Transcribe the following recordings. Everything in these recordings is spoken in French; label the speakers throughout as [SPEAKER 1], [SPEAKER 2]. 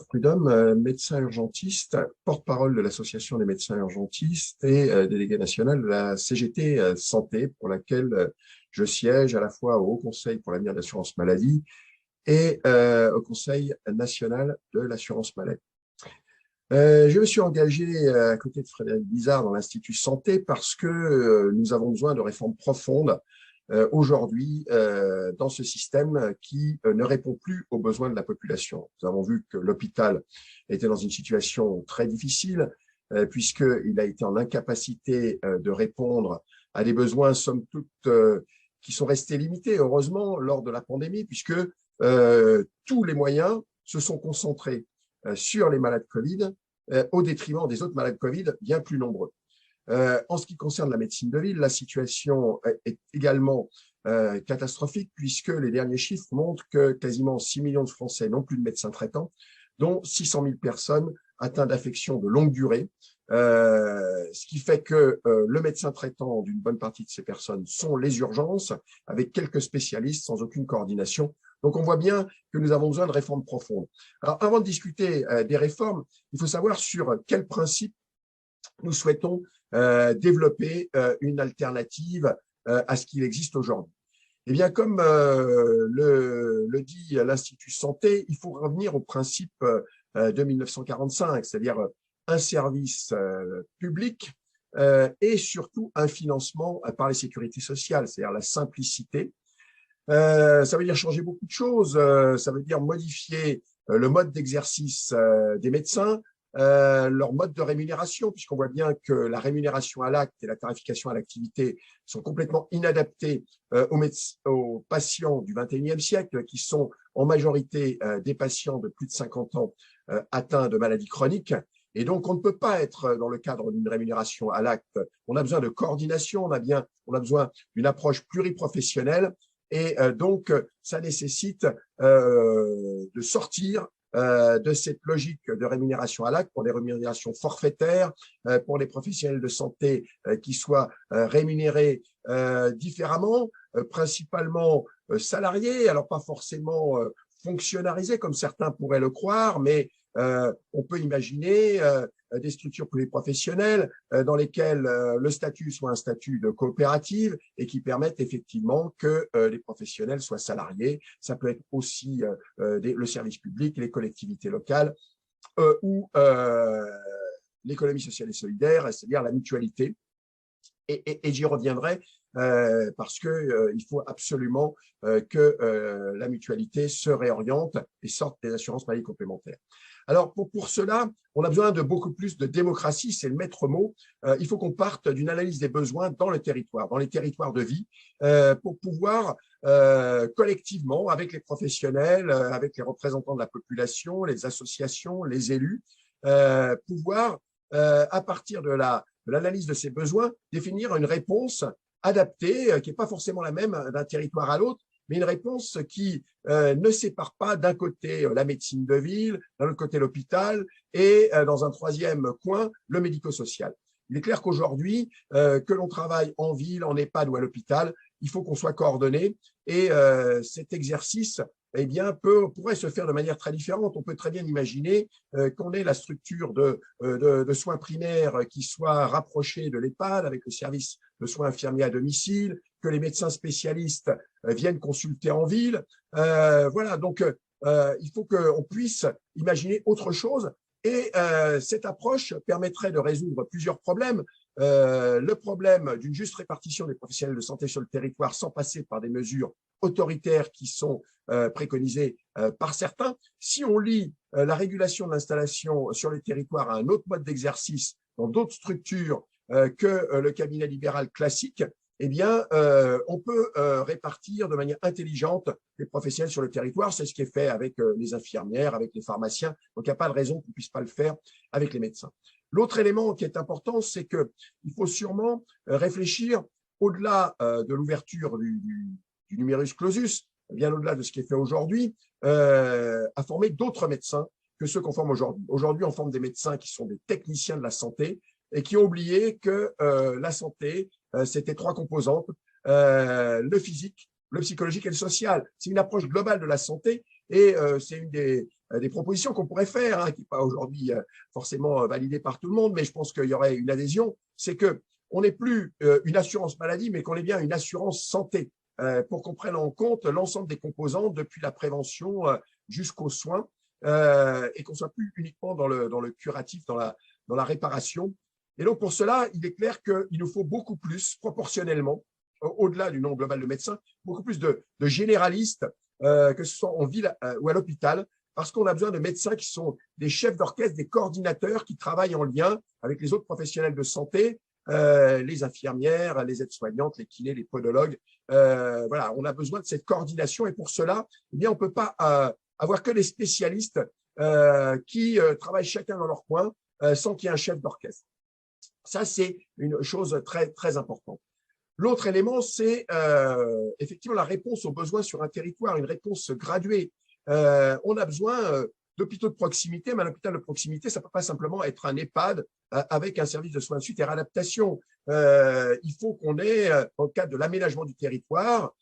[SPEAKER 1] Prudhomme, médecin urgentiste, porte-parole de l'Association des médecins urgentistes et délégué national de la CGT Santé, pour laquelle je siège à la fois au Haut Conseil pour l'avenir de l'assurance maladie et au Conseil national de l'assurance maladie. Je me suis engagé à côté de Frédéric Bizard dans l'Institut Santé parce que nous avons besoin de réformes profondes aujourd'hui dans ce système qui ne répond plus aux besoins de la population. Nous avons vu que l'hôpital était dans une situation très difficile puisqu'il a été en incapacité de répondre à des besoins, somme toute, qui sont restés limités, heureusement, lors de la pandémie, puisque tous les moyens se sont concentrés sur les malades Covid au détriment des autres malades Covid bien plus nombreux. En ce qui concerne la médecine de ville, la situation est également catastrophique puisque les derniers chiffres montrent que quasiment 6 millions de Français n'ont plus de médecin traitant, dont 600 000 personnes atteintes d'affections de longue durée, ce qui fait que le médecin traitant d'une bonne partie de ces personnes sont les urgences, avec quelques spécialistes sans aucune coordination. Donc, on voit bien que nous avons besoin de réformes profondes. Alors, avant de discuter des réformes, il faut savoir sur quels principes nous souhaitons développer une alternative à ce qu'il existe aujourd'hui. Eh bien, comme le dit l'Institut Santé, il faut revenir au principe de 1945, c'est-à-dire un service public et surtout un financement par les sécurités sociales, c'est-à-dire la simplicité. Ça veut dire changer beaucoup de choses, ça veut dire modifier le mode d'exercice des médecins, leur mode de rémunération, puisqu'on voit bien que la rémunération à l'acte et la tarification à l'activité sont complètement inadaptées aux patients du XXIe siècle, qui sont en majorité des patients de plus de 50 ans atteints de maladies chroniques. Et donc, on ne peut pas être dans le cadre d'une rémunération à l'acte. On a besoin de coordination, on a besoin d'une approche pluriprofessionnelle. Et donc, ça nécessite de sortir de cette logique de rémunération à l'acte pour des rémunérations forfaitaires, pour les professionnels de santé qui soient rémunérés différemment, principalement salariés, alors pas forcément fonctionnalisés comme certains pourraient le croire, mais on peut imaginer des structures pluriprofessionnelles dans lesquelles le statut soit un statut de coopérative et qui permettent effectivement que les professionnels soient salariés. Ça peut être aussi le service public, les collectivités locales ou l'économie sociale et solidaire, c'est-à-dire la mutualité. Et j'y reviendrai parce que il faut absolument que la mutualité se réoriente et sorte des assurances maladie complémentaires. Alors, pour cela, on a besoin de beaucoup plus de démocratie, c'est le maître mot. Il faut qu'on parte d'une analyse des besoins dans le territoire, dans les territoires de vie, pour pouvoir collectivement, avec les professionnels, avec les représentants de la population, les associations, les élus, pouvoir, à partir de l'analyse de ces besoins, définir une réponse adaptée, qui n'est pas forcément la même d'un territoire à l'autre, mais une réponse qui ne sépare pas d'un côté la médecine de ville, d'un autre côté l'hôpital et dans un troisième coin le médico-social. Il est clair qu'aujourd'hui, que l'on travaille en ville, en EHPAD ou à l'hôpital, il faut qu'on soit coordonné et cet exercice eh bien, pourrait se faire de manière très différente. On peut très bien imaginer qu'on ait la structure de soins primaires qui soit rapprochée de l'EHPAD avec le service de soins infirmiers à domicile, que les médecins spécialistes viennent consulter en ville. Voilà, donc il faut qu'on puisse imaginer autre chose et cette approche permettrait de résoudre plusieurs problèmes. Le problème d'une juste répartition des professionnels de santé sur le territoire sans passer par des mesures autoritaires qui sont préconisées par certains. Si on lie la régulation de l'installation sur les territoires à un autre mode d'exercice dans d'autres structures que le cabinet libéral classique, eh bien, on peut répartir de manière intelligente les professionnels sur le territoire. C'est ce qui est fait avec les infirmières, avec les pharmaciens. Donc, il n'y a pas de raison qu'on ne puisse pas le faire avec les médecins. L'autre élément qui est important, c'est qu'il faut sûrement réfléchir au-delà de l'ouverture du numerus clausus, bien au-delà de ce qui est fait aujourd'hui, à former d'autres médecins que ceux qu'on forme aujourd'hui. Aujourd'hui, on forme des médecins qui sont des techniciens de la santé et qui ont oublié que la santé, c'était trois composantes, le physique, le psychologique et le social. C'est une approche globale de la santé et c'est une des propositions qu'on pourrait faire, hein, qui n'est pas aujourd'hui forcément validée par tout le monde, mais je pense qu'il y aurait une adhésion, c'est que on n'est plus une assurance maladie, mais qu'on est bien une assurance santé, pour qu'on prenne en compte l'ensemble des composantes, depuis la prévention jusqu'aux soins, et qu'on soit plus uniquement dans le curatif, dans la réparation. Et donc, pour cela, il est clair qu'il nous faut beaucoup plus, proportionnellement, au-delà du nombre global de médecins, beaucoup plus de généralistes, que ce soit en ville ou à l'hôpital, parce qu'on a besoin de médecins qui sont des chefs d'orchestre, des coordinateurs qui travaillent en lien avec les autres professionnels de santé, les infirmières, les aides-soignantes, les kinés, les podologues. Voilà, on a besoin de cette coordination, et pour cela, eh bien, on ne peut pas avoir que des spécialistes qui travaillent chacun dans leur coin sans qu'il y ait un chef d'orchestre. Ça, c'est une chose très, très importante. L'autre élément, c'est effectivement la réponse aux besoins sur un territoire, une réponse graduée. On a besoin d'hôpitaux de proximité, mais un hôpital de proximité, ça ne peut pas simplement être un EHPAD avec un service de soins de suite et réadaptation. Il faut qu'on ait, dans le cadre de l'aménagement du territoire,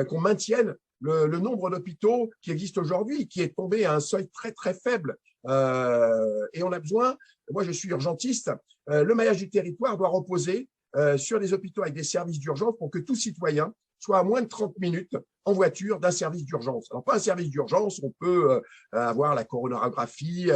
[SPEAKER 1] qu'on maintienne le nombre d'hôpitaux qui existent aujourd'hui, qui est tombé à un seuil très, très faible. Et on a besoin, moi je suis urgentiste, le maillage du territoire doit reposer sur des hôpitaux avec des services d'urgence pour que tout citoyen soit à moins de 30 minutes en voiture d'un service d'urgence. Alors, pas un service d'urgence, on peut avoir la coronarographie,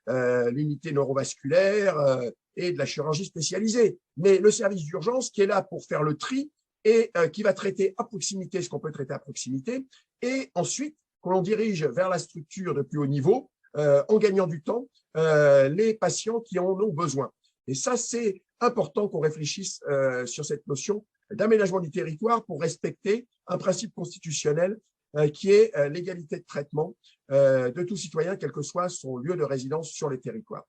[SPEAKER 1] l'unité neurovasculaire et de la chirurgie spécialisée. Mais le service d'urgence qui est là pour faire le tri et qui va traiter à proximité ce qu'on peut traiter à proximité, et ensuite, qu'on l'on dirige vers la structure de plus haut niveau, en gagnant du temps, les patients qui en ont besoin. Et ça, c'est important qu'on réfléchisse sur cette notion d'aménagement du territoire pour respecter un principe constitutionnel qui est l'égalité de traitement de tout citoyen, quel que soit son lieu de résidence sur les territoires.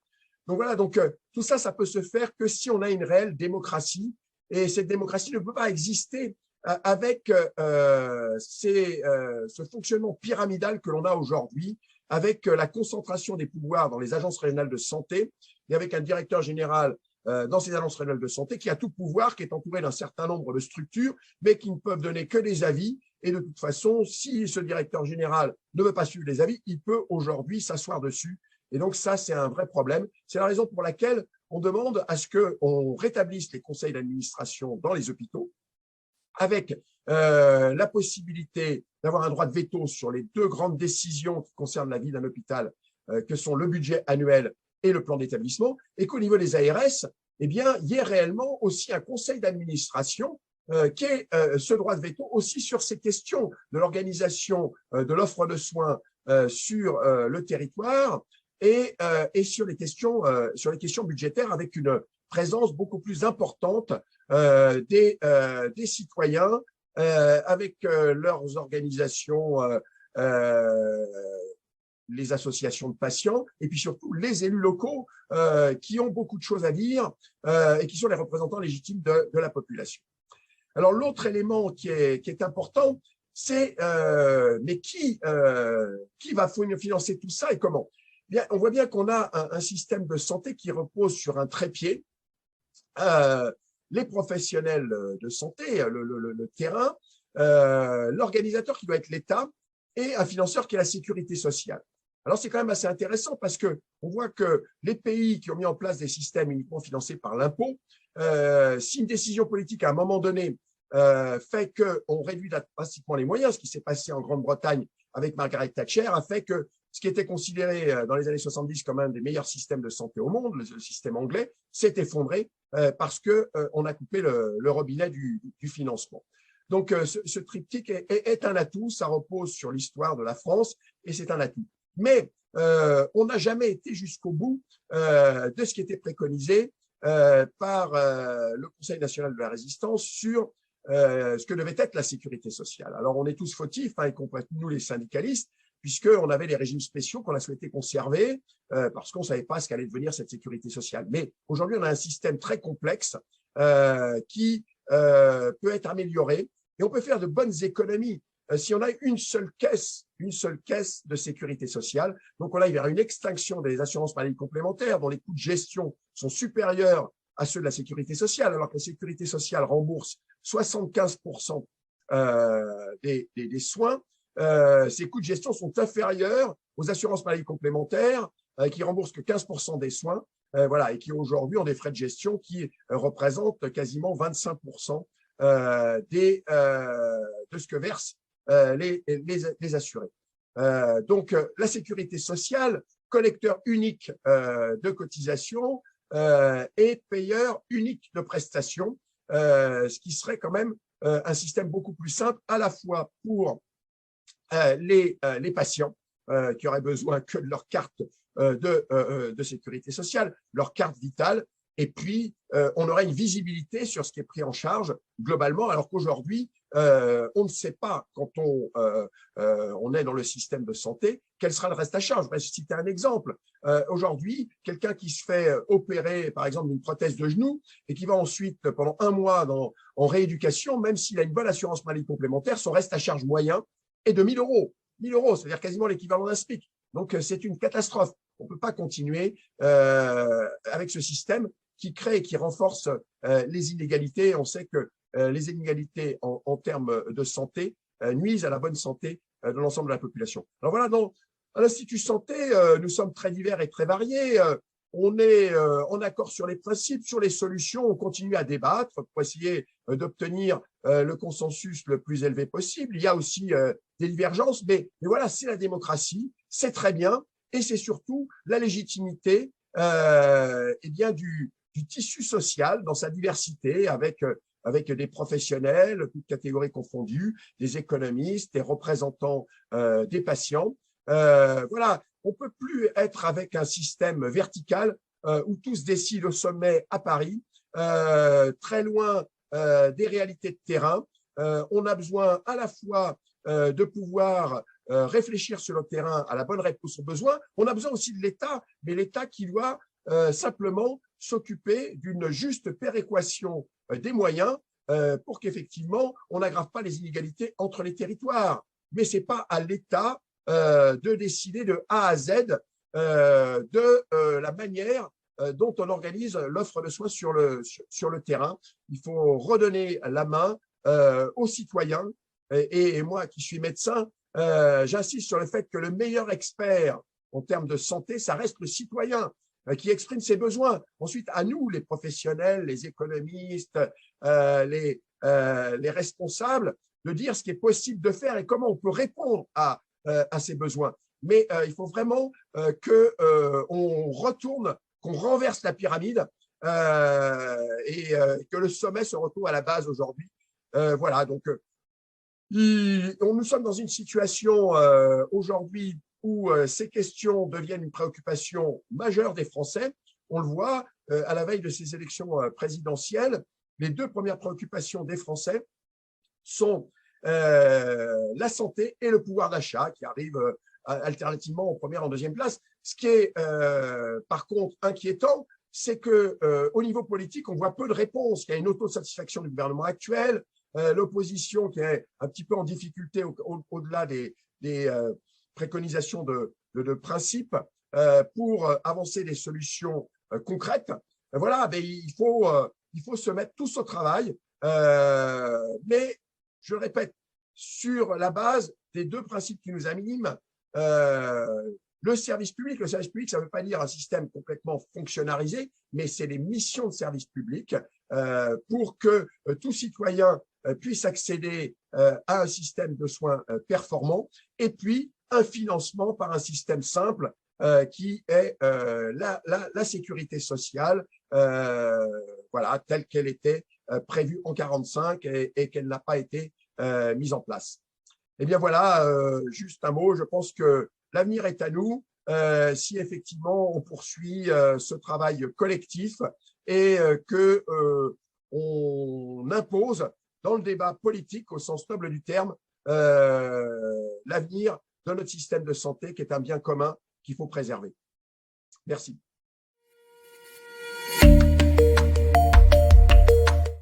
[SPEAKER 1] Donc voilà, donc tout ça, ça peut se faire que si on a une réelle démocratie, et cette démocratie ne peut pas exister avec ce fonctionnement pyramidal que l'on a aujourd'hui, avec la concentration des pouvoirs dans les agences régionales de santé et avec un directeur général dans ces agences régionales de santé qui a tout pouvoir, qui est entouré d'un certain nombre de structures, mais qui ne peuvent donner que des avis. Et de toute façon, si ce directeur général ne veut pas suivre les avis, il peut aujourd'hui s'asseoir dessus. Et donc ça, c'est un vrai problème. C'est la raison pour laquelle on demande à ce qu'on rétablisse les conseils d'administration dans les hôpitaux, avec la possibilité d'avoir un droit de veto sur les deux grandes décisions qui concernent la vie d'un hôpital, que sont le budget annuel et le plan d'établissement, et qu'au niveau des ARS, eh bien, il y ait réellement aussi un conseil d'administration qui ait ce droit de veto aussi sur ces questions de l'organisation de l'offre de soins sur le territoire et sur les questions budgétaires, avec une présence beaucoup plus importante des citoyens avec leurs organisations, les associations de patients, et puis surtout les élus locaux qui ont beaucoup de choses à dire et qui sont les représentants légitimes de la population. Alors, l'autre élément qui est important, c'est mais qui va financer tout ça et comment? Bien, on voit bien qu'on a un système de santé qui repose sur un trépied. Les professionnels de santé, le terrain, l'organisateur qui doit être l'État, et un financeur qui est la sécurité sociale. Alors, c'est quand même assez intéressant parce que on voit que les pays qui ont mis en place des systèmes uniquement financés par l'impôt, si une décision politique à un moment donné fait qu'on réduit drastiquement les moyens, ce qui s'est passé en Grande-Bretagne avec Margaret Thatcher, a fait que ce qui était considéré dans les années 70 comme un des meilleurs systèmes de santé au monde, le système anglais, s'est effondré parce qu'on a coupé le robinet du financement. Donc, ce triptyque est un atout, ça repose sur l'histoire de la France et c'est un atout. Mais on n'a jamais été jusqu'au bout de ce qui était préconisé par le Conseil national de la résistance sur ce que devait être la sécurité sociale. Alors, on est tous fautifs, y compris nous les syndicalistes, puisqu'on avait les régimes spéciaux qu'on a souhaité conserver parce qu'on ne savait pas ce qu'allait devenir cette sécurité sociale. Mais aujourd'hui, on a un système très complexe qui peut être amélioré et on peut faire de bonnes économies si on a une seule caisse de sécurité sociale. Donc, on aille vers une extinction des assurances maladies complémentaires dont les coûts de gestion sont supérieurs à ceux de la sécurité sociale, alors que la sécurité sociale rembourse 75% des soins. ces coûts de gestion sont inférieurs aux assurances maladie complémentaires qui remboursent que 15% des soins, voilà, et qui aujourd'hui ont des frais de gestion qui représentent quasiment 25% de ce que versent les assurés. Donc, la sécurité sociale, collecteur unique de cotisations et payeur unique de prestations, ce qui serait quand même un système beaucoup plus simple à la fois pour les patients qui auraient besoin que de leur carte de sécurité sociale, leur carte vitale, et puis on aurait une visibilité sur ce qui est pris en charge globalement, alors qu'aujourd'hui, on ne sait pas, quand on est dans le système de santé, quel sera le reste à charge. Je vais citer un exemple. Aujourd'hui, quelqu'un qui se fait opérer, par exemple, d'une prothèse de genou et qui va ensuite, pendant un mois en rééducation, même s'il a une bonne assurance maladie complémentaire, son reste à charge moyen est de 1 000 euros. 1 000 euros, c'est-à-dire quasiment l'équivalent d'un SMIC. Donc, c'est une catastrophe. On ne peut pas continuer avec ce système qui crée et qui renforce les inégalités. On sait que les inégalités en termes de santé nuisent à la bonne santé de l'ensemble de la population. Alors voilà, dans l'Institut Santé, nous sommes très divers et très variés. On est en accord sur les principes, sur les solutions. On continue à débattre pour essayer d'obtenir le consensus le plus élevé possible. Il y a aussi des divergences, mais voilà, c'est la démocratie, c'est très bien, et c'est surtout la légitimité eh bien, du tissu social dans sa diversité, avec des professionnels, toutes catégories confondues, des économistes, des représentants des patients. Voilà, on ne peut plus être avec un système vertical où tout se décide au sommet à Paris, très loin des réalités de terrain. On a besoin à la fois de pouvoir réfléchir sur le terrain à la bonne réponse aux besoins. On a besoin aussi de l'État, mais l'État qui doit simplement s'occuper d'une juste péréquation des moyens pour qu'effectivement, on n'aggrave pas les inégalités entre les territoires. Mais ce n'est pas à l'État de décider de A à Z de la manière dont on organise l'offre de soins sur le terrain. Il faut redonner la main aux citoyens. Et moi, qui suis médecin, j'insiste sur le fait que le meilleur expert en termes de santé, ça reste le citoyen qui exprime ses besoins. Ensuite, à nous, les professionnels, les économistes, les responsables, de dire ce qui est possible de faire et comment on peut répondre à ces besoins. Mais il faut vraiment qu'on retourne, qu'on renverse la pyramide et que le sommet se retrouve à la base aujourd'hui. Voilà, donc nous sommes dans une situation aujourd'hui où ces questions deviennent une préoccupation majeure des Français. On le voit à la veille de ces élections présidentielles. Les deux premières préoccupations des Français sont la santé et le pouvoir d'achat, qui arrivent alternativement en première et en deuxième place. Ce qui est par contre inquiétant, c'est qu'au niveau politique, on voit peu de réponses. Il y a une autosatisfaction du gouvernement actuel, l'opposition qui est un petit peu en difficulté au-delà des préconisations de principe pour avancer des solutions concrètes. Voilà, mais il faut se mettre tous au travail, mais je le répète, sur la base des deux principes qui nous animent, le service public. Le service public, ça ne veut pas dire un système complètement fonctionnalisé, mais c'est les missions de service public pour que tout citoyen puisse accéder à un système de soins performant, et puis un financement par un système simple qui est la sécurité sociale, voilà, telle qu'elle était prévue en 1945 et qu'elle n'a pas été mise en place. Eh bien voilà, juste un mot, je pense que l'avenir est à nous si effectivement on poursuit ce travail collectif et que on impose dans le débat politique, au sens noble du terme, l'avenir de notre système de santé qui est un bien commun qu'il faut préserver. Merci.